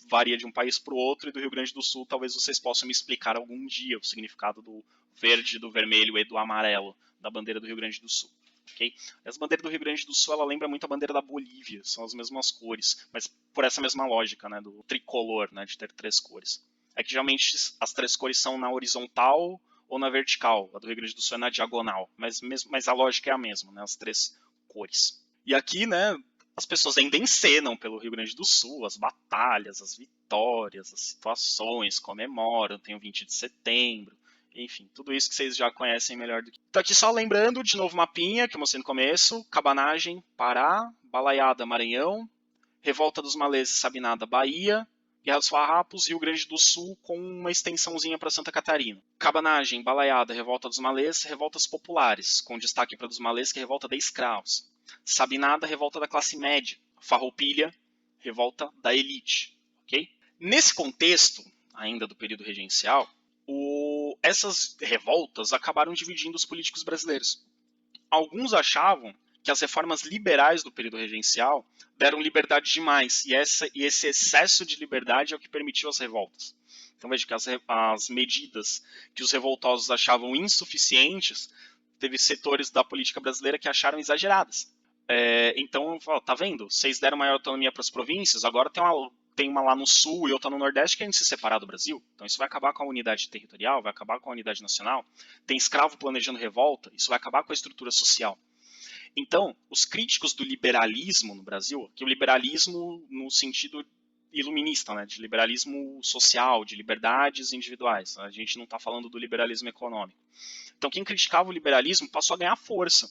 varia de um país para o outro, e do Rio Grande do Sul talvez vocês possam me explicar algum dia o significado do verde, do vermelho e do amarelo da bandeira do Rio Grande do Sul. Okay? As bandeiras do Rio Grande do Sul, ela lembra muito a bandeira da Bolívia, são as mesmas cores, mas por essa mesma lógica, né, do tricolor, né, de ter 3 cores. É que geralmente as 3 cores são na horizontal ou na vertical, a do Rio Grande do Sul é na diagonal, mas a lógica é a mesma, né, as 3 cores. E aqui, né, as pessoas ainda encenam pelo Rio Grande do Sul as batalhas, as vitórias, as situações, comemoram, tem o 20 de setembro, enfim, tudo isso que vocês já conhecem melhor do que... Então aqui só lembrando, de novo mapinha, que eu mostrei no começo, cabanagem, Pará, balaiada, Maranhão, revolta dos malês e Sabinada, Bahia, Guerra dos Farrapos, Rio Grande do Sul, com uma extensãozinha para Santa Catarina. Cabanagem, balaiada, revolta dos malês, revoltas populares, com destaque para dos malês, que é revolta de escravos. Sabinada, revolta da classe média. Farroupilha, revolta da elite. Okay? Nesse contexto, ainda do período regencial, essas revoltas acabaram dividindo os políticos brasileiros. Alguns achavam que as reformas liberais do período regencial deram liberdade demais, e esse excesso de liberdade é o que permitiu as revoltas. Então veja que as medidas que os revoltosos achavam insuficientes, teve setores da política brasileira que acharam exageradas. Então, eu falo, tá vendo? Vocês deram maior autonomia para as províncias, agora tem uma lá no sul e outra no nordeste querendo se separar do Brasil. Então isso vai acabar com a unidade territorial, vai acabar com a unidade nacional. Tem escravo planejando revolta, isso vai acabar com a estrutura social. Então, os críticos do liberalismo no Brasil, que o liberalismo no sentido iluminista, né, de liberalismo social, de liberdades individuais, a gente não está falando do liberalismo econômico. Então, quem criticava o liberalismo passou a ganhar força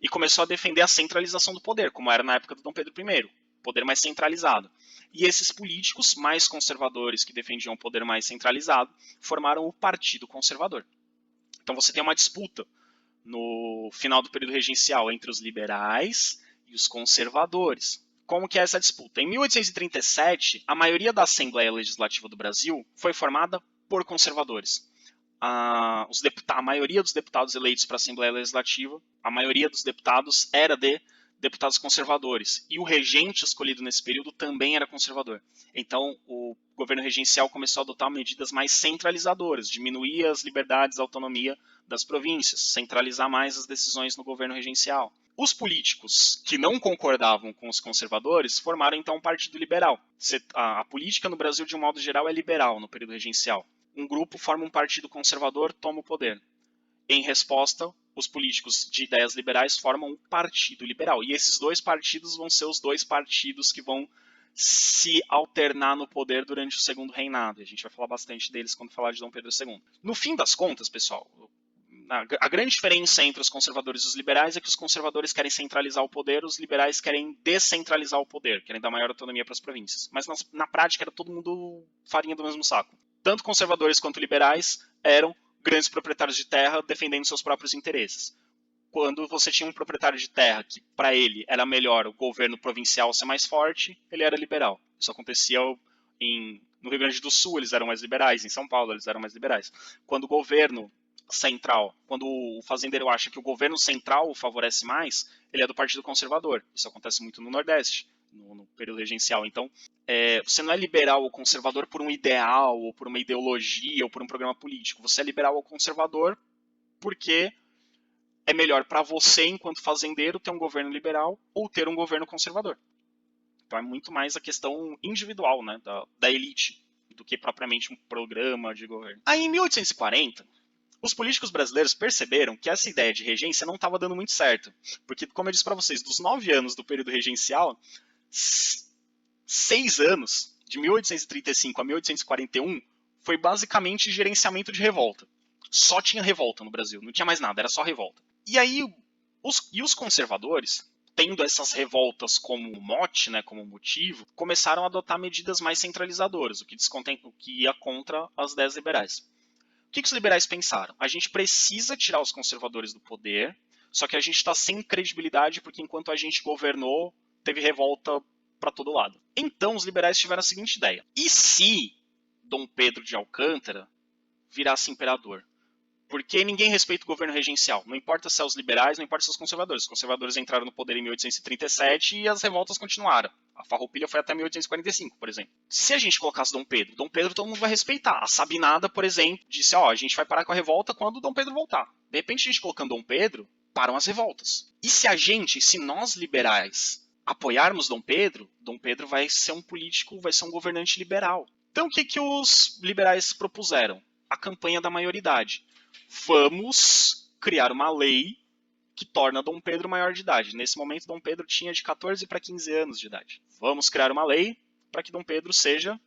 e começou a defender a centralização do poder, como era na época do Dom Pedro I, poder mais centralizado. E esses políticos mais conservadores que defendiam o poder mais centralizado formaram o Partido Conservador. Então você tem uma disputa no final do período regencial entre os liberais e os conservadores. Como que é essa disputa? Em 1837, a maioria da Assembleia Legislativa do Brasil foi formada por conservadores. A maioria dos deputados eleitos para a Assembleia Legislativa, a maioria dos deputados era de deputados conservadores. E o regente escolhido nesse período também era conservador. Então, o governo regencial começou a adotar medidas mais centralizadoras, diminuir as liberdades e autonomia das províncias, centralizar mais as decisões no governo regencial. Os políticos que não concordavam com os conservadores formaram então um partido liberal. A política no Brasil, de um modo geral, é liberal no período regencial. Um grupo forma um partido conservador, toma o poder. Em resposta, os políticos de ideias liberais formam um partido liberal. E esses dois partidos vão ser os dois partidos que vão se alternar no poder durante o segundo reinado. A gente vai falar bastante deles quando falar de Dom Pedro II. No fim das contas, pessoal, a grande diferença entre os conservadores e os liberais é que os conservadores querem centralizar o poder, os liberais querem descentralizar o poder, querem dar maior autonomia para as províncias. Mas na prática era todo mundo farinha do mesmo saco. Tanto conservadores quanto liberais eram grandes proprietários de terra defendendo seus próprios interesses. Quando você tinha um proprietário de terra que, para ele, era melhor o governo provincial ser mais forte, ele era liberal. Isso acontecia no Rio Grande do Sul, eles eram mais liberais, em São Paulo, eles eram mais liberais. Quando o governo central, quando o fazendeiro acha que o governo central o favorece mais, ele é do Partido Conservador. Isso acontece muito no Nordeste, no período regencial. Então, você não é liberal ou conservador por um ideal, ou por uma ideologia, ou por um programa político. Você é liberal ou conservador porque é melhor para você, enquanto fazendeiro, ter um governo liberal ou ter um governo conservador. Então é muito mais a questão individual, né, da elite, do que propriamente um programa de governo. Aí, em 1840, os políticos brasileiros perceberam que essa ideia de regência não estava dando muito certo. Porque, como eu disse para vocês, dos 9 anos do período regencial, 6 anos, de 1835 a 1841, foi basicamente gerenciamento de revolta. Só tinha revolta no Brasil, não tinha mais nada, era só revolta. E aí, os conservadores, tendo essas revoltas como mote, né, como motivo, começaram a adotar medidas mais centralizadoras, o que ia contra as ideias liberais. O que os liberais pensaram? A gente precisa tirar os conservadores do poder, só que a gente está sem credibilidade porque enquanto a gente governou, teve revolta para todo lado. Então os liberais tiveram a seguinte ideia: e se Dom Pedro de Alcântara virasse imperador? Porque ninguém respeita o governo regencial. Não importa se é os liberais, não importa se é os conservadores. Os conservadores entraram no poder em 1837 e as revoltas continuaram. A Farroupilha foi até 1845, por exemplo. Se a gente colocasse Dom Pedro todo mundo vai respeitar. A Sabinada, por exemplo, disse, a gente vai parar com a revolta quando Dom Pedro voltar. De repente, a gente colocando Dom Pedro, param as revoltas. E se nós liberais, apoiarmos Dom Pedro vai ser um político, vai ser um governante liberal. Então, o que os liberais propuseram? A campanha da maioridade. Vamos criar uma lei que torna Dom Pedro maior de idade. Nesse momento, Dom Pedro tinha de 14 para 15 anos de idade. Vamos criar uma lei para que Dom Pedro seja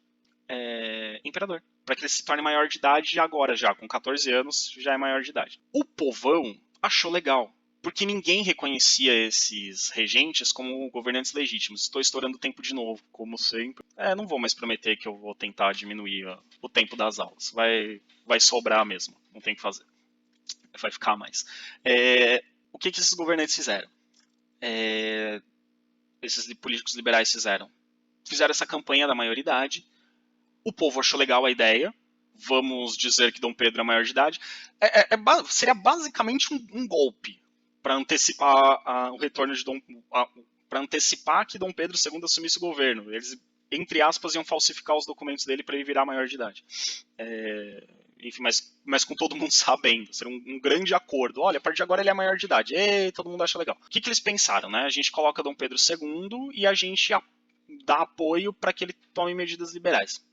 imperador. Para que ele se torne maior de idade agora já, com 14 anos, já é maior de idade. O povão achou legal, porque ninguém reconhecia esses regentes como governantes legítimos. Estou estourando o tempo de novo, como sempre. Não vou mais prometer que eu vou tentar diminuir o tempo das aulas. Vai sobrar mesmo, não tem o que fazer. Vai ficar mais. O que esses governantes fizeram? Esses políticos liberais fizeram? Fizeram essa campanha da maioridade. O povo achou legal a ideia. Vamos dizer que Dom Pedro é maior de idade. Seria basicamente um golpe para antecipar o retorno de para antecipar que Dom Pedro II assumisse o governo. Eles, entre aspas, iam falsificar os documentos dele para ele virar maior de idade. enfim, mas com todo mundo sabendo. Seria um grande acordo. Olha, a partir de agora ele é maior de idade. Ei, todo mundo acha legal. O que eles pensaram, né? A gente coloca Dom Pedro II e a gente dá apoio para que ele tome medidas liberais.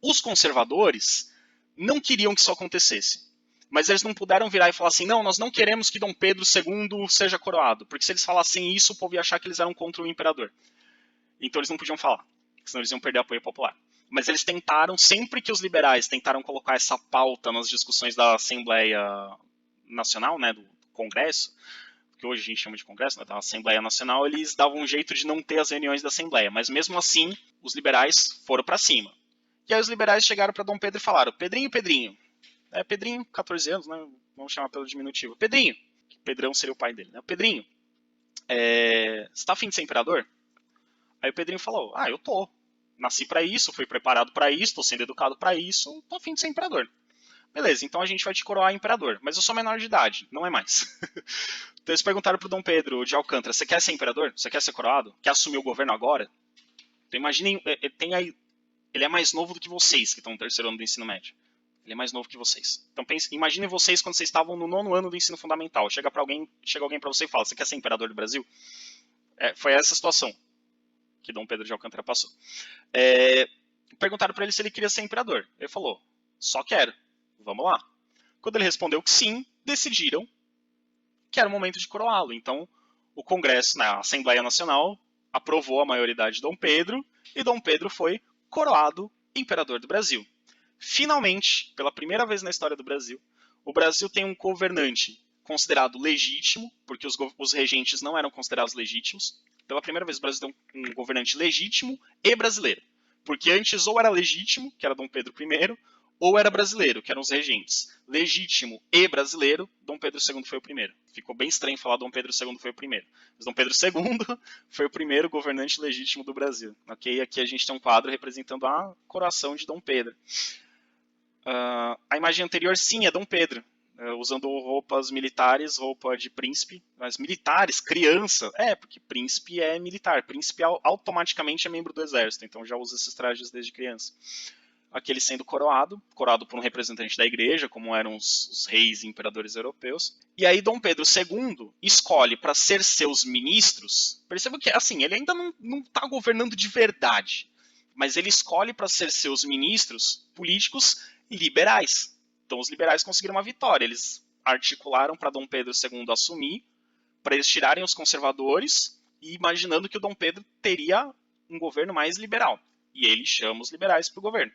Os conservadores não queriam que isso acontecesse. Mas eles não puderam virar e falar assim, não, nós não queremos que Dom Pedro II seja coroado. Porque se eles falassem isso, o povo ia achar que eles eram contra o imperador. Então eles não podiam falar, senão eles iam perder apoio popular. Mas eles tentaram, sempre que os liberais tentaram colocar essa pauta nas discussões da Assembleia Nacional, né, do Congresso, que hoje a gente chama de Congresso, né, da Assembleia Nacional, eles davam um jeito de não ter as reuniões da Assembleia. Mas mesmo assim, os liberais foram para cima. E aí os liberais chegaram para Dom Pedro e falaram, Pedrinho, Pedrinho, 14 anos, né, vamos chamar pelo diminutivo, Pedrinho, Pedrão seria o pai dele, né, Pedrinho, você tá afim de ser imperador? Aí o Pedrinho falou, eu tô. Nasci pra isso, fui preparado pra isso, tô sendo educado pra isso, tô a fim de ser imperador. Beleza, então a gente vai te coroar imperador. Mas eu sou menor de idade, não é mais. Então eles perguntaram pro Dom Pedro de Alcântara, você quer ser imperador? Você quer ser coroado? Quer assumir o governo agora? Então imaginem, ele é mais novo do que vocês que estão no terceiro ano do ensino médio. Ele é mais novo que vocês. Então imaginem vocês quando vocês estavam no 9º ano do ensino fundamental. Chega alguém pra você e fala, você quer ser imperador do Brasil? Foi essa a situação que Dom Pedro de Alcântara passou. Perguntaram para ele se ele queria ser imperador. Ele falou, só quero, vamos lá. Quando ele respondeu que sim, decidiram que era o momento de coroá-lo. Então, o Congresso, a Assembleia Nacional, aprovou a maioridade de Dom Pedro, e Dom Pedro foi coroado imperador do Brasil. Finalmente, pela primeira vez na história do Brasil, o Brasil tem um governante considerado legítimo, porque os regentes não eram considerados legítimos. Pela primeira vez o Brasil tem um governante legítimo e brasileiro. Porque antes ou era legítimo, que era Dom Pedro I, ou era brasileiro, que eram os regentes. Legítimo e brasileiro, Dom Pedro II foi o primeiro. Ficou bem estranho falar Dom Pedro II foi o primeiro. Mas Dom Pedro II foi o primeiro governante legítimo do Brasil. Okay? Aqui a gente tem um quadro representando a coroação de Dom Pedro. A imagem anterior, sim, é Dom Pedro. Usando roupas militares, roupa de príncipe, mas militares, criança, porque príncipe é militar, príncipe automaticamente é membro do exército, então já usa esses trajes desde criança. Aquele sendo coroado por um representante da igreja, como eram os reis e imperadores europeus. E aí Dom Pedro II escolhe para ser seus ministros, perceba que assim, ele ainda não está governando de verdade, mas ele escolhe para ser seus ministros políticos liberais. Então os liberais conseguiram uma vitória. Eles articularam para Dom Pedro II assumir, para eles tirarem os conservadores, e imaginando que o Dom Pedro teria um governo mais liberal. E ele chama os liberais para o governo.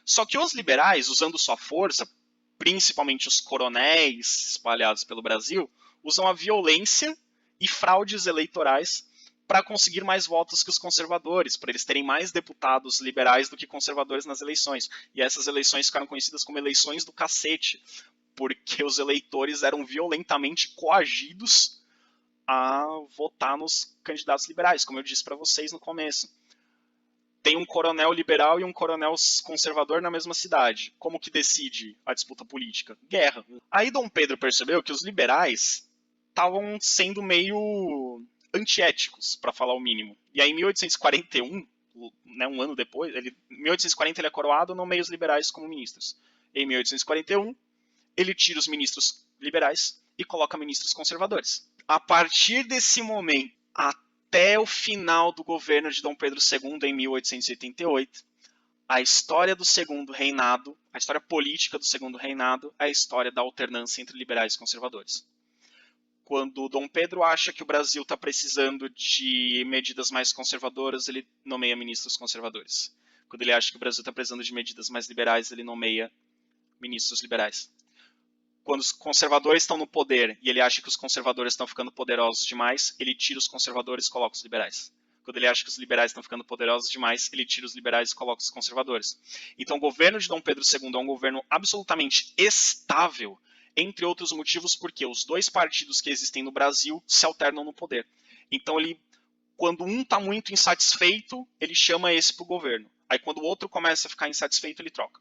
Só que os liberais, usando sua força, principalmente os coronéis espalhados pelo Brasil, usam a violência e fraudes eleitorais para conseguir mais votos que os conservadores, para eles terem mais deputados liberais do que conservadores nas eleições. E essas eleições ficaram conhecidas como eleições do cacete, porque os eleitores eram violentamente coagidos a votar nos candidatos liberais, como eu disse para vocês no começo. Tem um coronel liberal e um coronel conservador na mesma cidade. Como que decide a disputa política? Guerra. Aí Dom Pedro percebeu que os liberais estavam sendo meio antiéticos, para falar o mínimo. E aí, em 1841, né, um ano depois, em 1840 ele é coroado, nomeia os liberais como ministros. Em 1841, ele tira os ministros liberais e coloca ministros conservadores. A partir desse momento, até o final do governo de Dom Pedro II, em 1888, a história do segundo reinado, a história política do segundo reinado, é a história da alternância entre liberais e conservadores. Quando Dom Pedro acha que o Brasil está precisando de medidas mais conservadoras, ele nomeia ministros conservadores. Quando ele acha que o Brasil está precisando de medidas mais liberais, ele nomeia ministros liberais. Quando os conservadores estão no poder e ele acha que os conservadores estão ficando poderosos demais, ele tira os conservadores e coloca os liberais. Quando ele acha que os liberais estão ficando poderosos demais, ele tira os liberais e coloca os conservadores. Então o governo de Dom Pedro II é um governo absolutamente estável, entre outros motivos porque os dois partidos que existem no Brasil se alternam no poder. Então quando um está muito insatisfeito, ele chama esse para o governo. Aí quando o outro começa a ficar insatisfeito, ele troca.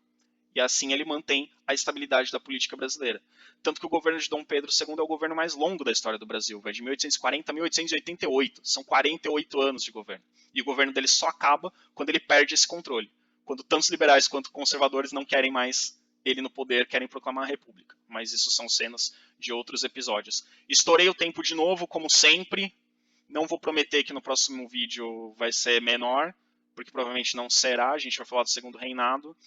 E assim ele mantém a estabilidade da política brasileira. Tanto que o governo de Dom Pedro II é o governo mais longo da história do Brasil, vai de 1840 a 1888. São 48 anos de governo. E o governo dele só acaba quando ele perde esse controle. Quando tanto liberais quanto conservadores não querem mais ele no poder, querem proclamar a república. Mas isso são cenas de outros episódios. Estourei o tempo de novo, como sempre. Não vou prometer que no próximo vídeo vai ser menor, porque provavelmente não será. A gente vai falar do segundo reinado.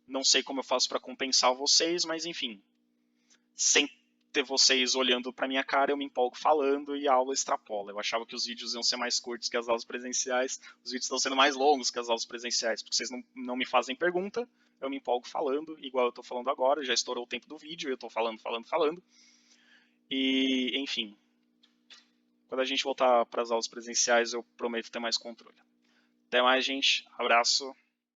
Não sei como eu faço para compensar vocês, mas enfim. Sem ter vocês olhando para minha cara, eu me empolgo falando e a aula extrapola. Eu achava que os vídeos iam ser mais curtos que as aulas presenciais. Os vídeos estão sendo mais longos que as aulas presenciais, porque vocês não me fazem pergunta. Eu me empolgo falando, igual eu estou falando agora. Já estourou o tempo do vídeo, eu estou falando. E, enfim. Quando a gente voltar para as aulas presenciais, eu prometo ter mais controle. Até mais, gente. Abraço.